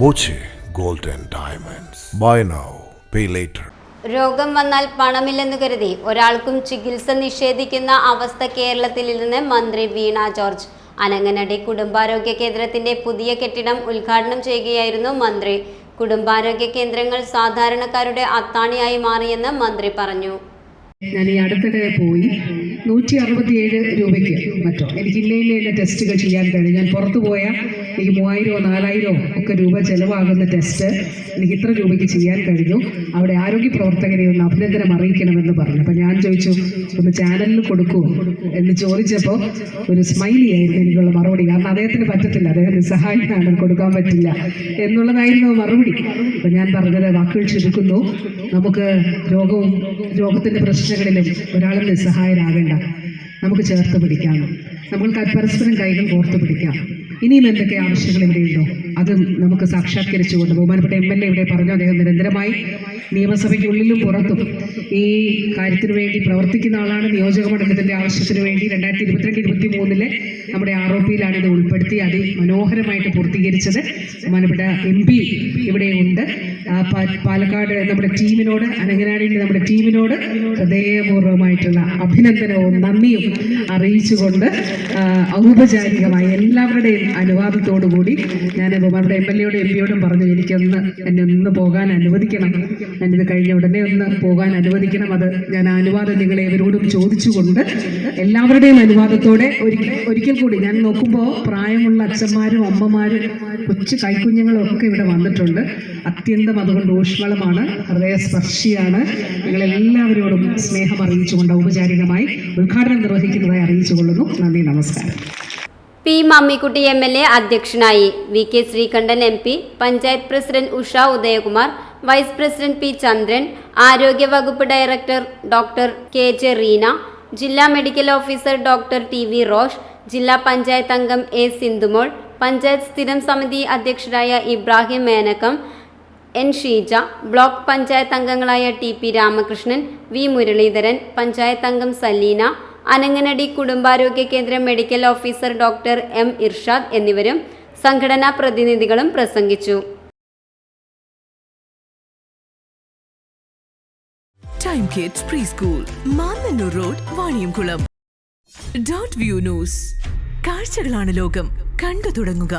Boche gold and diamonds. Buy now, pay later. രോഗം വന്നാൽ പണമില്ലെന്ന് കരുതി ഒരാൾക്കും ചികിത്സ നിഷേധിക്കുന്ന അവസ്ഥ കേരളത്തിലില്ലെന്ന് മന്ത്രി വീണ ജോർജ്. അനങ്ങനടി കുടുംബാരോഗ്യ കേന്ദ്രത്തിന്റെ പുതിയ കെട്ടിടം ഉദ്ഘാടനം ചെയ്യുകയായിരുന്നു മന്ത്രി. കുടുംബാരോഗ്യ കേന്ദ്രങ്ങൾ സാധാരണക്കാരുടെ അത്താണിയായി മാറിയെന്ന് മന്ത്രി പറഞ്ഞു. ഞാൻ ഈ അടുത്തിടെ പോയി 167 രൂപയ്ക്ക് മറ്റോ എനിക്ക് ഇന്ന ടെസ്റ്റുകൾ ചെയ്യാൻ കഴിഞ്ഞു. ഞാൻ പുറത്തു പോയാൽ എനിക്ക് 3000 4000 ഒക്കെ രൂപ ചിലവാകുന്ന ടെസ്റ്റ് എനിക്ക് ഇത്ര രൂപയ്ക്ക് ചെയ്യാൻ കഴിഞ്ഞു. അവിടെ ആരോഗ്യ പ്രവർത്തകരെ ഒന്ന് അഭിനന്ദനം അറിയിക്കണമെന്ന് പറഞ്ഞു. അപ്പം ഞാൻ ചോദിച്ചു, ഒന്ന് ചാനലിൽ കൊടുക്കുമോ എന്ന് ചോദിച്ചപ്പോൾ ഒരു സ്മൈലി ആയിരുന്നു എനിക്കുള്ള മറുപടി. കാരണം അദ്ദേഹത്തിന് പറ്റത്തില്ല, അദ്ദേഹം നിസ്സഹായനാണ്, കൊടുക്കാൻ പറ്റില്ല എന്നുള്ളതായിരുന്നു മറുപടി. അപ്പം ഞാൻ പറഞ്ഞത് വാക്കുകൾ ചുരുക്കുന്നു. നമുക്ക് രോഗത്തിൻ്റെ പ്രശ്നങ്ങളിലും ഒരാളും നിസ്സഹായരാകേണ്ട. നമുക്ക് ചേർത്ത് പിടിക്കാം, നമുക്ക് പരസ്പരം കൈകൾ കോർത്ത് പിടിക്കാം. ഇനിയും എന്തൊക്കെ ആവശ്യങ്ങൾ ഇവിടെയുണ്ടോ അതും നമുക്ക് സാക്ഷാത്കരിച്ചുകൊണ്ട് ബഹുമാനപ്പെട്ട MLA ഇവിടെ പറഞ്ഞു. അദ്ദേഹം നിരന്തരമായി നിയമസഭയ്ക്കുള്ളിലും പുറത്തും ഈ കാര്യത്തിന് വേണ്ടി പ്രവർത്തിക്കുന്ന ആളാണ്. നിയോജക മണ്ഡലത്തിൻ്റെ ആവശ്യത്തിന് വേണ്ടി 2022-23 നമ്മുടെ ROP-യിലാണ് ഇത് ഉൾപ്പെടുത്തി അതിമനോഹരമായിട്ട് പൂർത്തീകരിച്ചത്. ബഹുമാനപ്പെട്ട MP ഇവിടെയുണ്ട്. പാലക്കാട് നമ്മുടെ ടീമിനോട്, അനങ്ങനാടിൻ്റെ നമ്മുടെ ടീമിനോട് ഹൃദയപൂർവ്വമായിട്ടുള്ള അഭിനന്ദനവും നന്ദിയും അറിയിച്ചുകൊണ്ട് ഔപചാരികമായി എല്ലാവരുടെയും അനുവാദത്തോടുകൂടി ഞാൻ ബഹുമാനപ്പെട്ട MLA-യോടും MP-യോടും പറഞ്ഞു, എന്നെ ഒന്ന് പോകാൻ അനുവദിക്കണം, ഞാനിത് കഴിഞ്ഞ ഉടനെ ഒന്ന് പോകാൻ അനുവദിക്കണം. അത് ഞാൻ അനുവാദം നിങ്ങളെ ഇവരോടും ചോദിച്ചുകൊണ്ട് എല്ലാവരുടെയും അനുവാദത്തോടെ ഒരിക്കൽ കൂടി ഞാൻ നോക്കുമ്പോൾ പ്രായമുള്ള അച്ഛന്മാരും അമ്മമാരും കൊച്ചു കൈക്കുഞ്ഞുങ്ങളും ഒക്കെ ഇവിടെ വന്നിട്ടുണ്ട്. അത്യന്തം അതുകൊണ്ട് ഊഷ്മളമാണ്, ഹൃദയസ്പർശിയാണ്. നിങ്ങളെല്ലാവരോടും സ്നേഹം അറിയിച്ചുകൊണ്ട് ഔപചാരികമായി ഉദ്ഘാടനം നിർവഹിക്കുന്നതായി അറിയിച്ചുകൊള്ളുന്നു. നന്ദി, നമസ്കാരം. പി മമ്മിക്കുട്ടി MLA അധ്യക്ഷനായി. VK Sreekandan MP, panchayat president Usha Udayakumar, vice president P Chandran, ആരോഗ്യ വകുപ്പ് ഡയറക്ടർ ഡോക്ടർ KJ റീന, ജില്ലാ medical officer doctor TV Rosh, ജില്ലാ പഞ്ചായത്ത് അംഗം A സിന്ധുമോൾ, പഞ്ചായത്ത് സ്ഥിരം സമിതി അധ്യക്ഷരായ ഇബ്രാഹിം മേനകം, N ഷീജ, ബ്ലോക്ക് പഞ്ചായത്ത് അംഗങ്ങളായ TP രാമകൃഷ്ണൻ, V മുരളീധരൻ, പഞ്ചായത്ത് അംഗം സലീന, അനങ്ങനടി കുടുംബാരോഗ്യ കേന്ദ്രം medical officer doctor M Irshad എന്നിവരും സംഘടനാ പ്രതിനിധികളും പ്രസംഗിച്ചു. Time kids pre school, Mannannur road, Vaniyamkulam. .view news. കാഴ്ചകളാണ് ലോകം, കണ്ടു തുടങ്ങുക.